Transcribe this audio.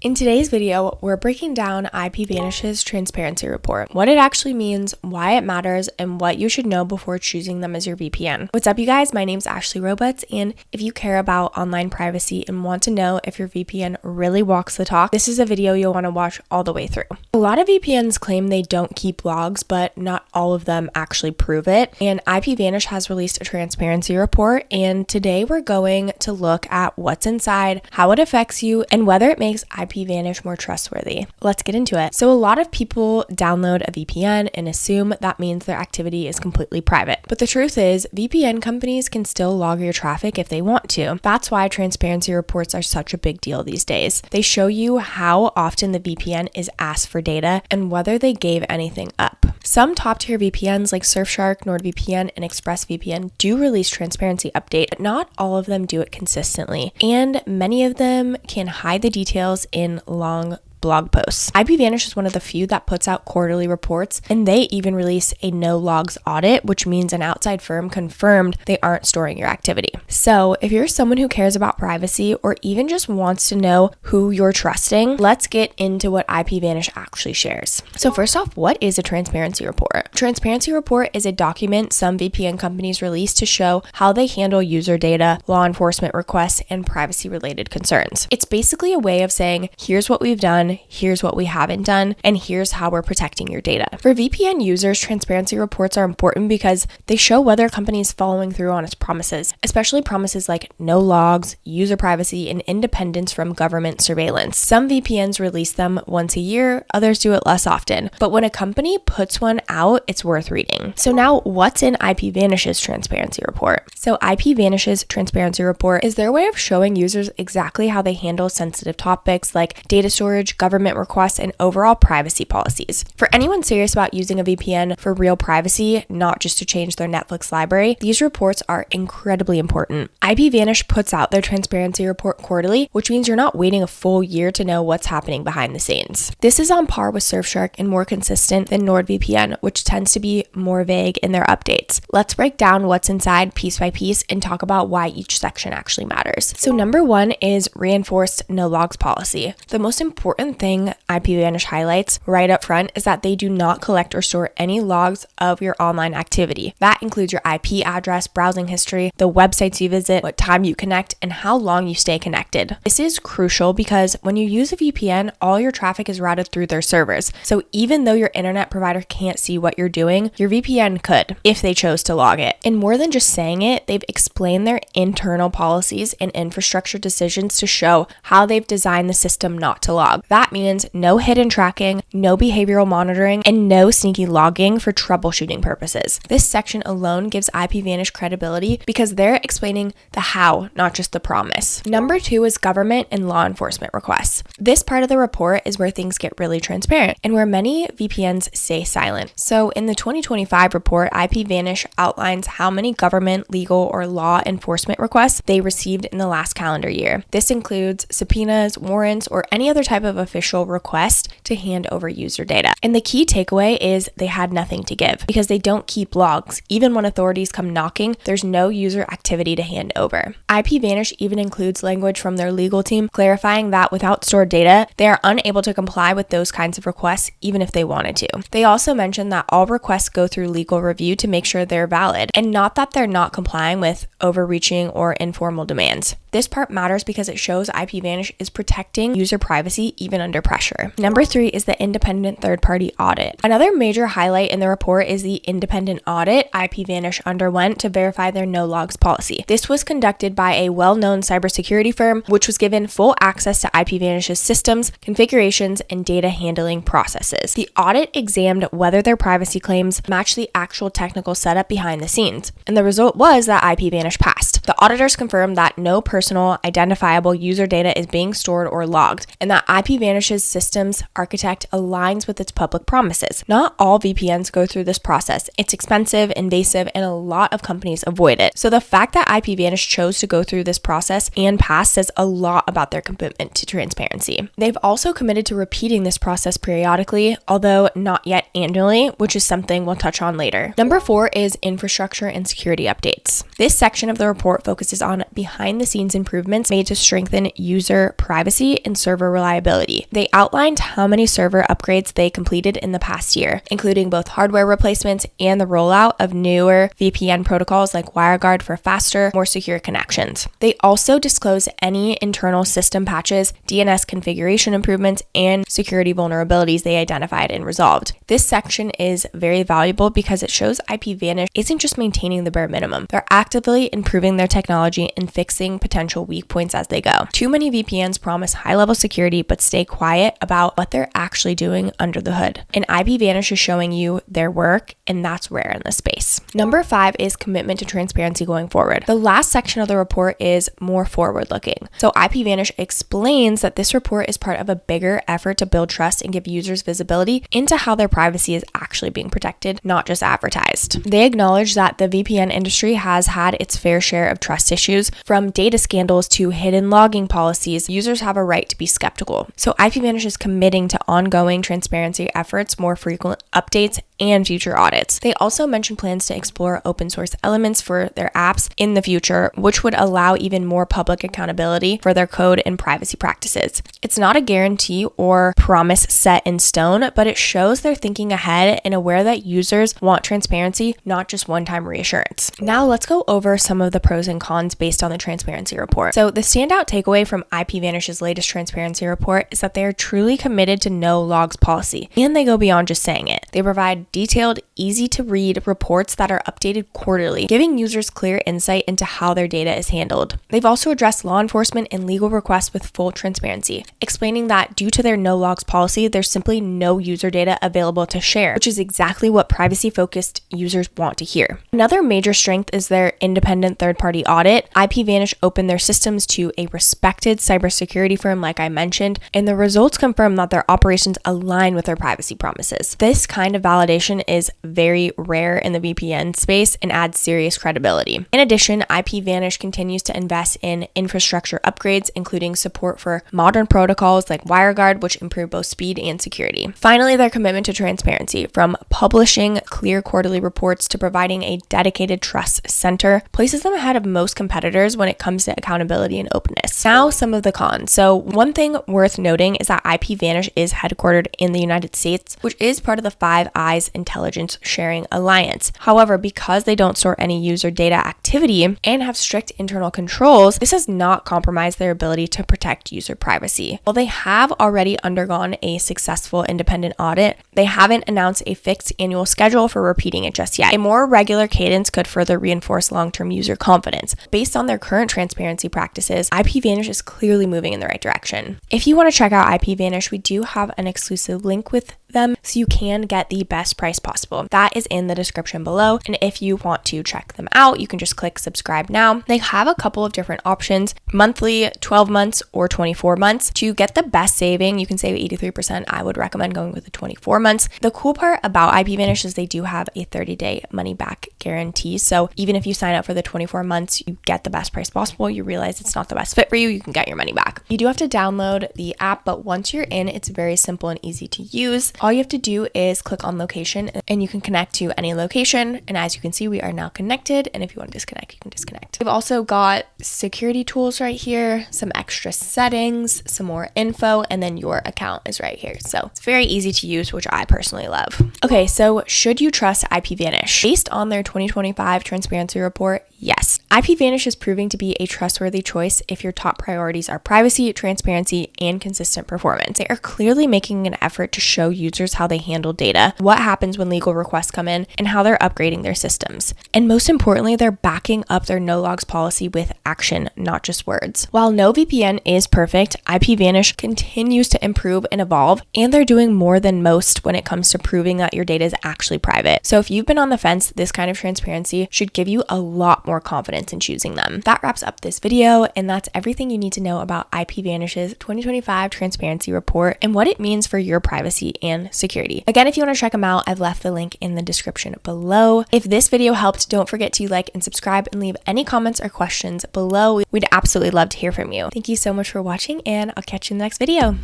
In today's video, we're breaking down IPVanish's Transparency Report, what it actually means, why it matters, and what you should know before choosing them as your VPN. What's up, you guys? My name's Ashley Roberts, and if you care about online privacy and want to know if your VPN really walks the talk, this is a video you'll want to watch all the way through. A lot of VPNs claim they don't keep logs, but not all of them actually prove it, and IPVanish has released a transparency report, and today we're going to look at what's inside, how it affects you, and whether it makes IPVanish more trustworthy. Let's get into it. So a lot of people download a VPN and assume that means their activity is completely private. But the truth is, VPN companies can still log your traffic if they want to. That's why transparency reports are such a big deal these days. They show you how often the VPN is asked for data and whether they gave anything up. Some top-tier VPNs like Surfshark, NordVPN, and ExpressVPN do release transparency update, but not all of them do it consistently. And many of them can hide the details in long blog posts. IPVanish is one of the few that puts out quarterly reports, and they even release a no logs audit, which means an outside firm confirmed they aren't storing your activity. So if you're someone who cares about privacy or even just wants to know who you're trusting, let's get into what IPVanish actually shares. So first off, what is a transparency report? Transparency report is a document some VPN companies release to show how they handle user data, law enforcement requests, and privacy related concerns. It's basically a way of saying, here's what we've done, here's what we haven't done, and here's how we're protecting your data. For VPN users, transparency reports are important because they show whether a company is following through on its promises, especially promises like no logs, user privacy, and independence from government surveillance. Some VPNs release them once a year, others do it less often, but when a company puts one out, it's worth reading. So now, what's in IPVanish's transparency report? So IPVanish's transparency report is their way of showing users exactly how they handle sensitive topics like data storage, government requests, and overall privacy policies. For anyone serious about using a VPN for real privacy, not just to change their Netflix library, these reports are incredibly important. IPVanish puts out their transparency report quarterly, which means you're not waiting a full year to know what's happening behind the scenes. This is on par with Surfshark and more consistent than NordVPN, which tends to be more vague in their updates. Let's break down what's inside piece by piece and talk about why each section actually matters. So number one is reinforced no logs policy. The most important thing IPVanish highlights right up front is that they do not collect or store any logs of your online activity. That includes your IP address, browsing history, the websites you visit, what time you connect, and how long you stay connected. This is crucial because when you use a VPN, all your traffic is routed through their servers. So even though your internet provider can't see what you're doing, your VPN could if they chose to log it. And more than just saying it, they've explained their internal policies and infrastructure decisions to show how they've designed the system not to log. That means no hidden tracking, no behavioral monitoring, and no sneaky logging for troubleshooting purposes. This section alone gives IPVanish credibility because they're explaining the how, not just the promise. Number two is government and law enforcement requests. This part of the report is where things get really transparent and where many VPNs stay silent. So in the 2025 report, IPVanish outlines how many government, legal, or law enforcement requests they received in the last calendar year. This includes subpoenas, warrants, or any other type of official request to hand over user data. And the key takeaway is they had nothing to give because they don't keep logs. Even when authorities come knocking, there's no user activity to hand over. IPVanish even includes language from their legal team clarifying that without stored data, they are unable to comply with those kinds of requests even if they wanted to. They also mention that all requests go through legal review to make sure they're valid, and not that they're not complying with overreaching or informal demands. This part matters because it shows IPVanish is protecting user privacy even under pressure. Number three is the independent third-party audit. Another major highlight in the report is the independent audit IPVanish underwent to verify their no logs policy. This was conducted by a well-known cybersecurity firm, which was given full access to IPVanish's systems, configurations, and data handling processes. The audit examined whether their privacy claims match the actual technical setup behind the scenes, and the result was that IPVanish passed. The auditors confirmed that no personal identifiable user data is being stored or logged, and that IPVanish's systems architect aligns with its public promises. Not all VPNs go through this process. It's expensive, invasive, and a lot of companies avoid it. So the fact that IPVanish chose to go through this process and pass says a lot about their commitment to transparency. They've also committed to repeating this process periodically, although not yet annually, which is something we'll touch on later. Number four is infrastructure and security updates. This section of the report focuses on behind-the-scenes improvements made to strengthen user privacy and server reliability. reliability. They outlined how many server upgrades they completed in the past year, including both hardware replacements and the rollout of newer VPN protocols like WireGuard for faster, more secure connections. They also disclosed any internal system patches, DNS configuration improvements, and security vulnerabilities they identified and resolved. This section is very valuable because it shows IPVanish isn't just maintaining the bare minimum. They're actively improving their technology and fixing potential weak points as they go. Too many VPNs promise high-level security but stay quiet about what they're actually doing under the hood. And IPVanish is showing you their work, and that's rare in this space. Number 5 is commitment to transparency going forward. The last section of the report is more forward-looking. So IPVanish explains that this report is part of a bigger effort to build trust and give users visibility into how their privacy is actually being protected, not just advertised. They acknowledge that the VPN industry has had its fair share of trust issues, from data scandals to hidden logging policies. Users have a right to be skeptical. So IPVanish is committing to ongoing transparency efforts, more frequent updates, and future audits. They also mentioned plans to explore open source elements for their apps in the future, which would allow even more public accountability for their code and privacy practices. It's not a guarantee or promise set in stone, but it shows they're thinking ahead and aware that users want transparency, not just one-time reassurance. Now let's go over some of the pros and cons based on the transparency report. So the standout takeaway from IPVanish's latest transparency report is that they are truly committed to no logs policy, and they go beyond just saying it. They provide detailed, easy to read reports that are updated quarterly, giving users clear insight into how their data is handled. They've also addressed law enforcement and legal requests with full transparency, explaining that due to their no logs policy, there's simply no user data available to share, which is exactly what privacy-focused users want to hear. Another major strength is their independent third-party audit. IPVanish opened their systems to a respected cybersecurity firm, like I mentioned, and the results confirm that their operations align with their privacy promises. This kind of validation is very rare in the VPN space and adds serious credibility. In addition, IPVanish continues to invest in infrastructure upgrades, including support for modern protocols like WireGuard, which improve both speed and security. Finally, their commitment to transparency, from publishing clear quarterly reports to providing a dedicated trust center, places them ahead of most competitors when it comes to accountability and openness. Now, some of the cons. So one thing worth noting is that IPVanish is headquartered in the United States, which is part of the Five Eyes intelligence sharing alliance. However, because they don't store any user data activity and have strict internal controls, this has not compromised their ability to protect user privacy. While they have already undergone a successful independent audit, they haven't announced a fixed annual schedule for repeating it just yet. A more regular cadence could further reinforce long-term user confidence. Based on their current transparency practices, IPVanish is clearly moving in the right direction. If you want to check out IPVanish, we do have an exclusive link with them so you can get the best price possible. That is in the description below, and if you want to check them out, you can just click subscribe now. They have a couple of different options: monthly, 12 months, or 24 months. To get the best saving, you can save 83%. I would recommend going with the 24 months. The cool part about IPVanish is they do have a 30-day money-back guarantee, so even if you sign up for the 24 months, you get the best price possible. You realize it's not the best fit for you, you can get your money back. You do have to download the app, but once you're in, it's very simple and easy to use. All you have to do is click on location and you can connect to any location. And as you can see, we are now connected. And if you want to disconnect, you can disconnect. We've also got security tools right here, some extra settings, some more info, and then your account is right here. So it's very easy to use, which I personally love. Okay, so should you trust IPVanish? Based on their 2025 transparency report, yes. IPVanish is proving to be a trustworthy choice if your top priorities are privacy, transparency, and consistent performance. They are clearly making an effort to show users how they handle data, what happens when legal requests come in, and how they're upgrading their systems. And most importantly, they're backing up their no logs policy with action, not just words. While no VPN is perfect, IPVanish continues to improve and evolve, and they're doing more than most when it comes to proving that your data is actually private. So if you've been on the fence, this kind of transparency should give you a lot more confidence in choosing them. That wraps up this video, and that's everything you need to know about IPVanish's 2025 transparency report and what it means for your privacy and security. Again, if you want to check them out, I've left the link in the description below. If this video helped, don't forget to like and subscribe and leave any comments or questions below. We'd absolutely love to hear from you. Thank you so much for watching, and I'll catch you in the next video.